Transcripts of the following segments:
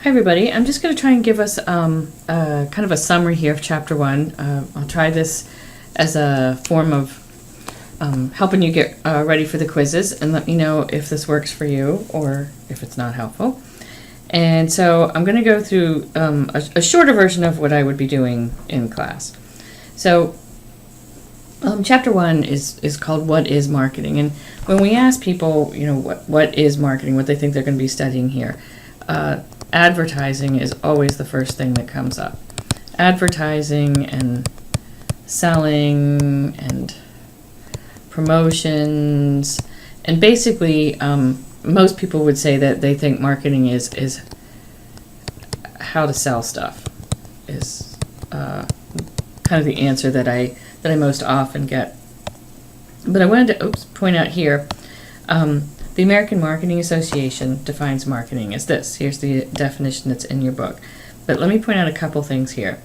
Hi everybody, I'm just going to try and give us kind of a summary here of Chapter 1. I'll try this as a form of helping you get ready for the quizzes, and let me know if this works for you or if it's not helpful. And so I'm going to go through a shorter version of what I would be doing in class. So Chapter 1 is called What is Marketing? And when we ask people, what is marketing, what they think they're going to be studying here, advertising is always the first thing that comes up. Advertising and selling and promotions, and basically most people would say that they think marketing is how to sell stuff, is kind of the answer that I most often get. But I wanted to point out here, the American Marketing Association defines marketing as this. Here's the definition that's in your book. But let me point out a couple things here.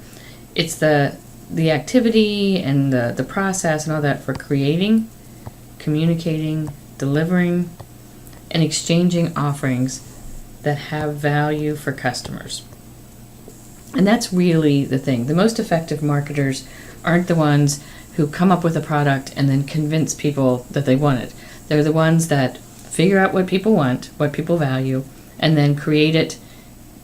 It's the activity and the process and all that for creating, communicating, delivering, and exchanging offerings that have value for customers. And that's really the thing. The most effective marketers aren't the ones who come up with a product and then convince people that they want it. They're the ones that figure out what people want, what people value, and then create it,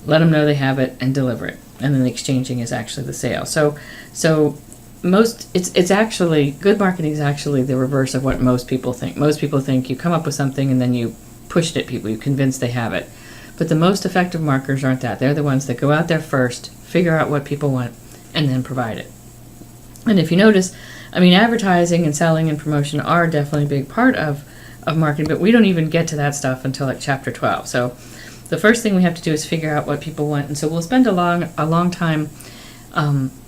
let them know they have it, and deliver it. And then the exchanging is actually the sale. So it's actually, good marketing is actually the reverse of what most people think. Most people think you come up with something and then you push it at people, you convince they have it. But the most effective marketers aren't that. They're the ones that go out there first, figure out what people want, and then provide it. And if you notice, advertising and selling and promotion are definitely a big part of marketing, but we don't even get to that stuff until like Chapter 12. So the first thing we have to do is figure out what people want. And so we'll spend a long time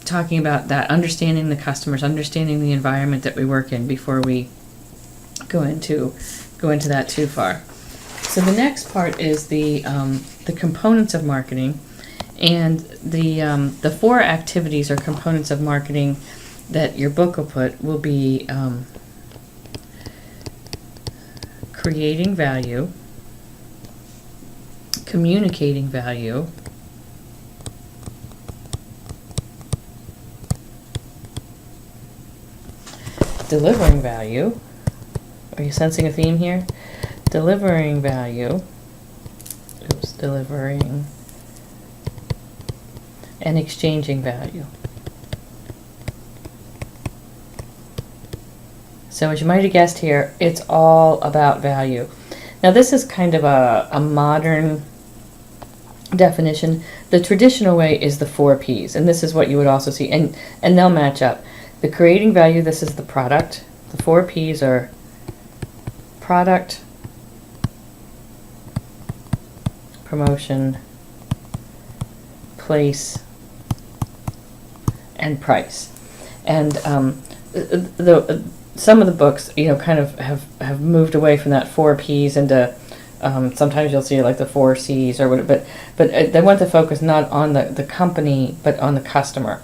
talking about that, understanding the customers, understanding the environment that we work in before we go into that too far. So the next part is the components of marketing, and the four activities or components of marketing that your book will be creating value, communicating value, delivering value. Are you sensing a theme here? Delivering value. Delivering. And exchanging value. So as you might have guessed here, it's all about value. Now this is kind of a modern definition. The traditional way is the 4 Ps, and this is what you would also see, and they'll match up. The creating value, this is the product. The 4 Ps are product, promotion, place, and price. And some of the books, kind of have moved away from that 4 Ps into, sometimes you'll see like the 4 Cs or whatever, but they want to focus not on the company, but on the customer.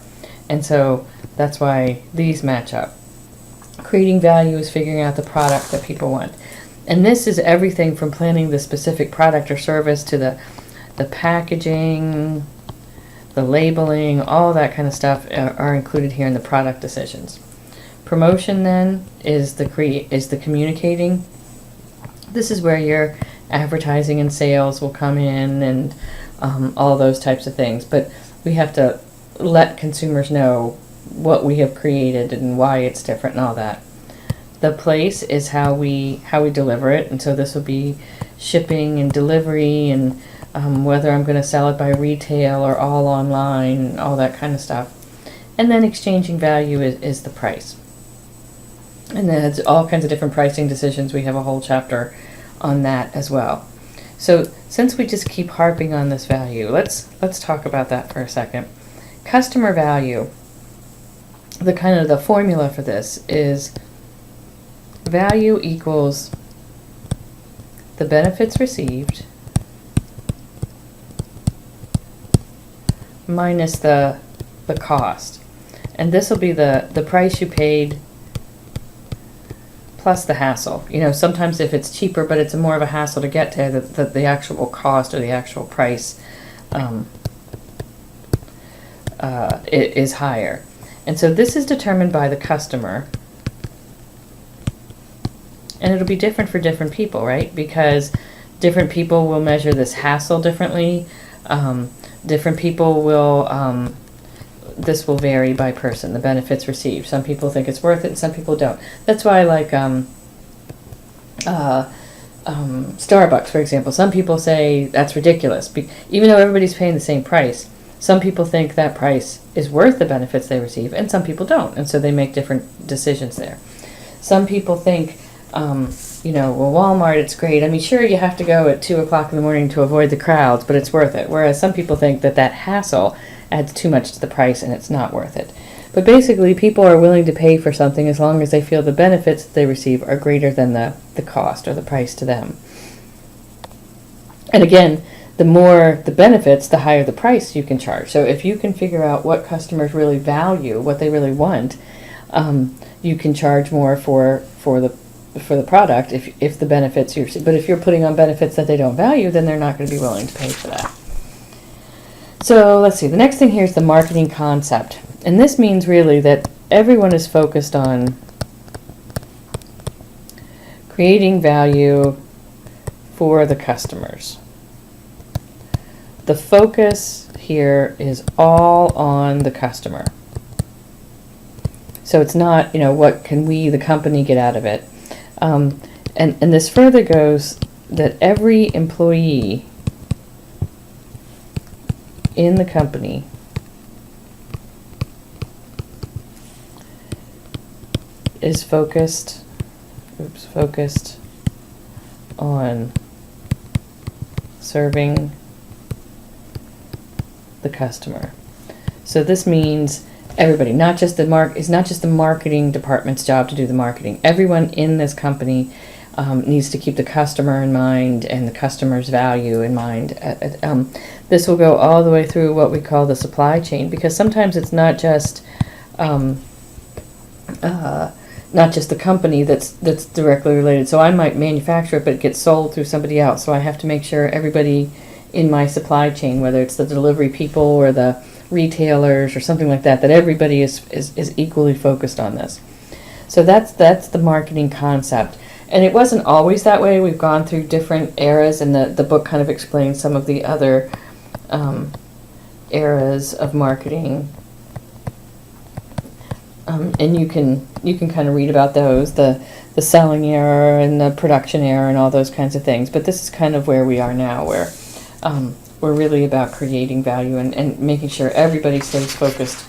And so that's why these match up. Creating value is figuring out the product that people want. And this is everything from planning the specific product or service to the packaging, the labeling, all that kind of stuff are included here in the product decisions. Promotion then is the communicating. This is where your advertising and sales will come in, and all those types of things. But we have to let consumers know what we have created and why it's different and all that. The place is how we deliver it, and so this will be shipping and delivery, and whether I'm going to sell it by retail or all online, and all that kind of stuff. And then exchanging value is the price. And then it's all kinds of different pricing decisions. We have a whole chapter on that as well. So since we just keep harping on this value, let's talk about that for a second. Customer value, the formula for this is value equals the benefits received minus the cost. And this will be the price you paid plus the hassle. You know, sometimes if it's cheaper but it's more of a hassle to get to, the actual cost or the actual price is higher. And so this is determined by the customer. And it'll be different for different people, right? Because different people will measure this hassle differently. Different people will, this will vary by person, the benefits received. Some people think it's worth it and some people don't. That's why I like Starbucks, for example. Some people say that's ridiculous. Even though everybody's paying the same price, some people think that price is worth the benefits they receive, and some people don't. And so they make different decisions there. Some people think, well, Walmart, it's great. I mean, sure, you have to go at 2 o'clock in the morning to avoid the crowds, but it's worth it. Whereas some people think that hassle adds too much to the price and it's not worth it. But basically, people are willing to pay for something as long as they feel the benefits that they receive are greater than the cost or the price to them. And again, the more the benefits, the higher the price you can charge. So if you can figure out what customers really value, what they really want, you can charge more for the product if the benefits you're. But if you're putting on benefits that they don't value, then they're not going to be willing to pay for that. So let's see. The next thing here is the marketing concept, and this means really that everyone is focused on creating value for the customers. The focus here is all on the customer. So it's not, what can we, the company, get out of it? And this further goes that every employee in the company is focused on serving the customer. So this means everybody, not just the marketing department's job to do the marketing. Everyone in this company needs to keep the customer in mind and the customer's value in mind. This will go all the way through what we call the supply chain, because sometimes it's not just the company that's directly related. So I might manufacture it, but it gets sold through somebody else. So I have to make sure everybody in my supply chain, whether it's the delivery people or the retailers or something like that everybody is equally focused on this. So that's the marketing concept. And it wasn't always that way. We've gone through different eras, and the book kind of explains some of the other eras of marketing. And you can kind of read about those, the selling era and the production era and all those kinds of things. But this is kind of where we are now, where we're really about creating value and making sure everybody stays focused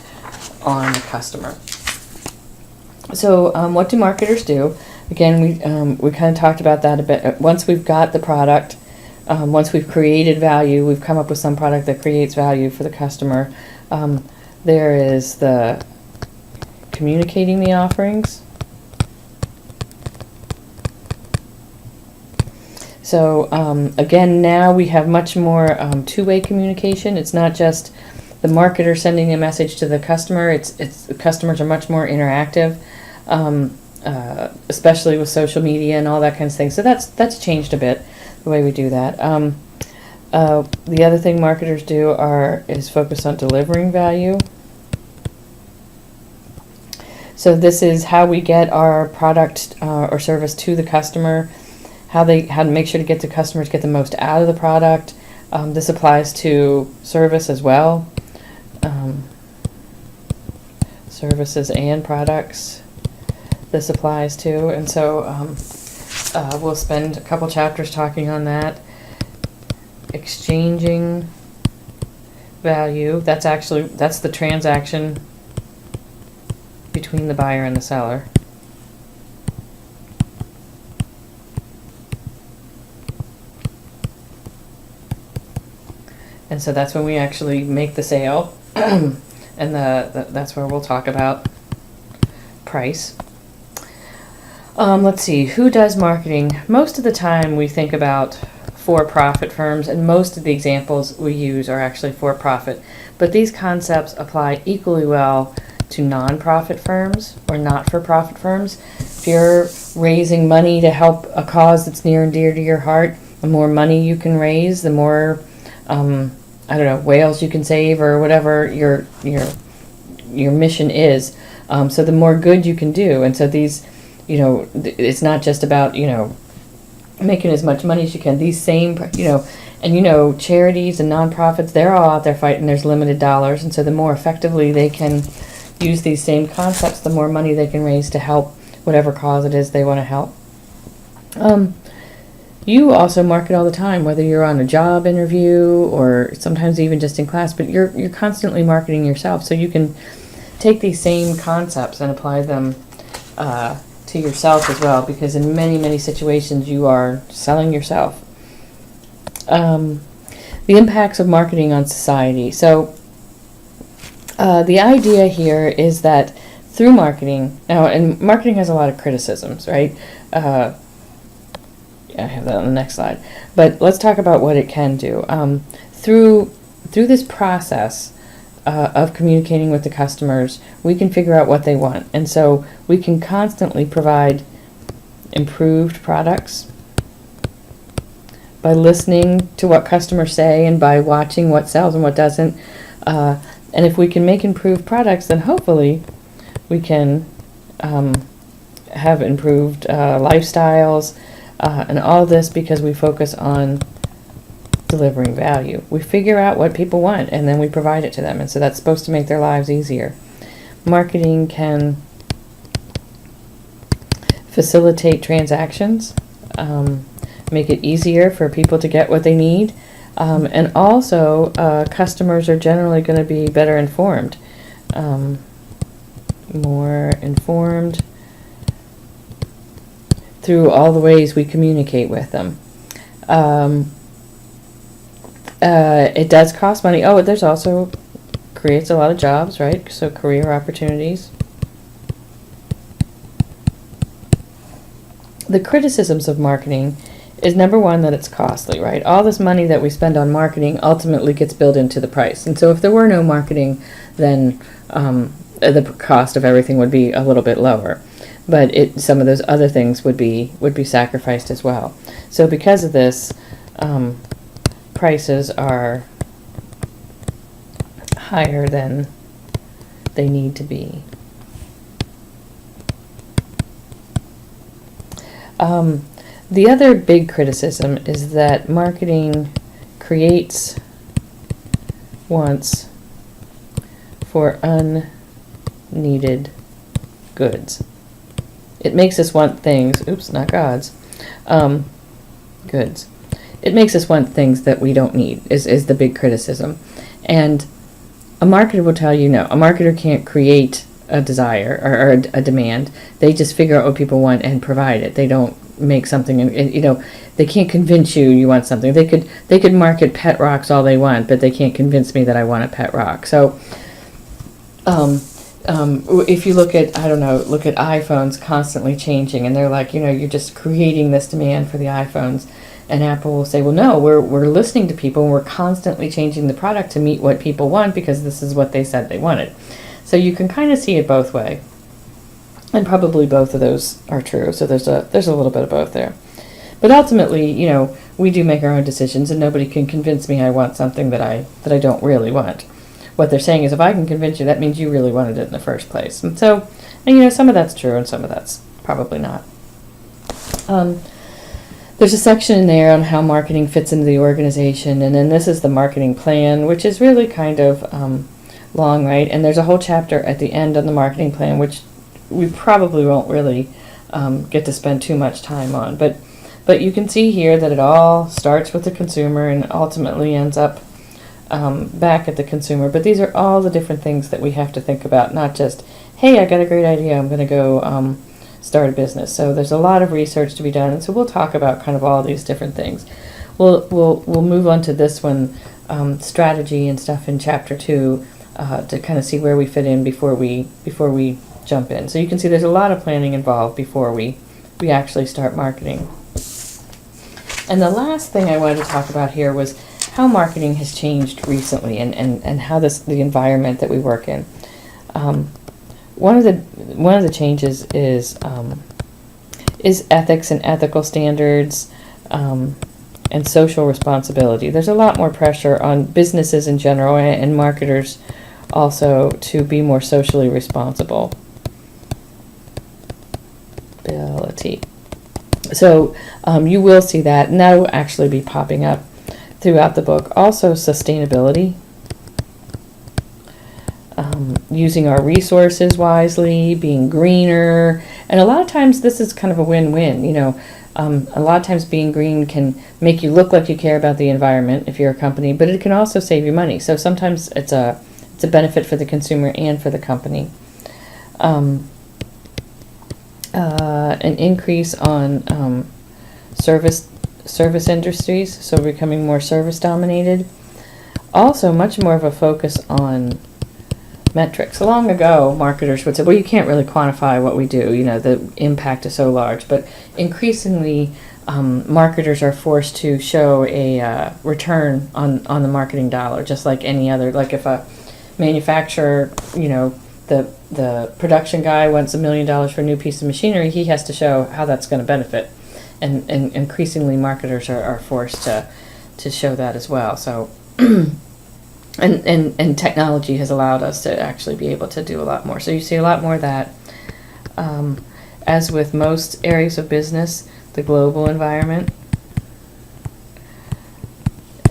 on the customer. So what do marketers do? Again, we kind of talked about that a bit. Once we've got the product, once we've created value, we've come up with some product that creates value for the customer. There is the communicating the offerings. So again, now we have much more two-way communication. It's not just the marketer sending a message to the customer. It's the customers are much more interactive, especially with social media and all that kind of thing. So that's changed a bit, the way we do that. The other thing marketers do is focus on delivering value. So this is how we get our product or service to the customer, how to make sure to get the customers get the most out of the product. This applies to service as well, services and products. This applies to, and so we'll spend a couple chapters talking on that. Exchanging value. That's the transaction between the buyer and the seller. And so that's when we actually make the sale, and that's where we'll talk about price. Let's see, who does marketing? Most of the time we think about for-profit firms, and most of the examples we use are actually for-profit. But these concepts apply equally well to non-profit firms or not-for-profit firms. If you're raising money to help a cause that's near and dear to your heart, the more money you can raise, the more I don't know, whales you can save, or whatever your mission is. So the more good you can do. And so these, it's not just about, making as much money as you can. These same, and charities and nonprofits, they're all out there fighting. There's limited dollars. And so the more effectively they can use these same concepts, the more money they can raise to help whatever cause it is they want to help. You also market all the time, whether you're on a job interview or sometimes even just in class, but you're constantly marketing yourself. So you can take these same concepts and apply them to yourself as well, because in many, many situations you are selling yourself. The impacts of marketing on society. So the idea here is that through marketing, and marketing has a lot of criticisms, right? I have that on the next slide. But let's talk about what it can do. Through this process of communicating with the customers, we can figure out what they want. And so we can constantly provide improved products by listening to what customers say and by watching what sells and what doesn't. And if we can make improved products, then hopefully we can have improved lifestyles, and all this because we focus on delivering value. We figure out what people want and then we provide it to them, and so that's supposed to make their lives easier. Marketing can facilitate transactions, make it easier for people to get what they need, and also customers are generally going to be better informed, more informed through all the ways we communicate with them. It does cost money. Oh, there's also creates a lot of jobs, right? So career opportunities. The criticisms of marketing is, number one, that it's costly, right? All this money that we spend on marketing ultimately gets built into the price. And so if there were no marketing, then the cost of everything would be a little bit lower. But some of those other things would be sacrificed as well. So because of this, prices are higher than they need to be. The other big criticism is that marketing creates wants for unneeded goods. It makes us want things, not gods, goods. It makes us want things that we don't need, is the big criticism. And a marketer will tell you no. A marketer can't create a desire or a demand. They just figure out what people want and provide it. They don't make something, and they can't convince you want something. They could market pet rocks all they want, but they can't convince me that I want a pet rock. So if you look at iPhones constantly changing, and they're like, you're just creating this demand for the iPhones, and Apple will say, well, no, we're listening to people, and we're constantly changing the product to meet what people want because this is what they said they wanted. So you can kind of see it both ways, and probably both of those are true. So there's a little bit of both there, but ultimately, we do make our own decisions, and nobody can convince me I want something that I don't really want. What they're saying is, if I can convince you, that means you really wanted it in the first place. And so, some of that's true and some of that's probably not. There's a section in there on how marketing fits into the organization, and then this is the marketing plan, which is really kind of long, right? And there's a whole chapter at the end on the marketing plan, which we probably won't really get to spend too much time on. But you can see here that it all starts with the consumer and ultimately ends up back at the consumer. But these are all the different things that we have to think about, not just, hey, I got a great idea, I'm going to go start a business. So there's a lot of research to be done, and so we'll talk about kind of all these different things. We'll move on to this one, strategy and stuff in chapter 2, to kind of see where we fit in before we jump in. So you can see there's a lot of planning involved before we actually start marketing. And the last thing I wanted to talk about here was how marketing has changed recently, and how the environment that we work in. One of the changes is ethics and ethical standards, and social responsibility. There's a lot more pressure on businesses in general and marketers also to be more socially responsible. So you will see that, and that will actually be popping up throughout the book. Also, sustainability. Using our resources wisely, being greener, and a lot of times this is kind of a win-win. You know, a lot of times being green can make you look like you care about the environment if you're a company, but it can also save you money. So sometimes it's a benefit for the consumer and for the company. An increase on service industries, so becoming more service dominated. Also, much more of a focus on metrics. Long ago, marketers would say, well, you can't really quantify what we do, you know, the impact is so large. But increasingly, marketers are forced to show a return on the marketing dollar, just like any other. Like if a manufacturer, you know, the production guy wants $1 million for a new piece of machinery, he has to show how that's going to benefit. And increasingly, marketers are forced to show that as well. So And technology has allowed us to actually be able to do a lot more. So you see a lot more of that. As with most areas of business, the global environment.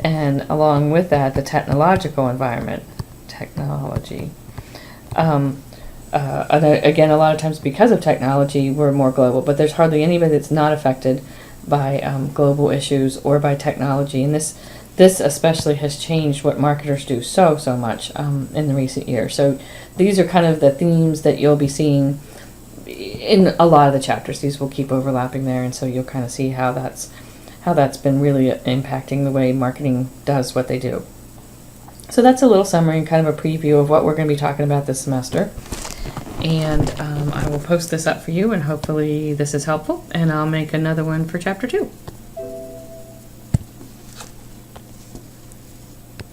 And along with that, the technological environment. Technology. Again, a lot of times because of technology, we're more global. But there's hardly anybody that's not affected by global issues or by technology. And this especially has changed what marketers do so much in the recent years. So these are kind of the themes that you'll be seeing in a lot of the chapters. These will keep overlapping there, and so you'll kind of see how that's been really impacting the way marketing does what they do. So that's a little summary and kind of a preview of what we're going to be talking about this semester. And I will post this up for you, and hopefully this is helpful, and I'll make another one for Chapter 2.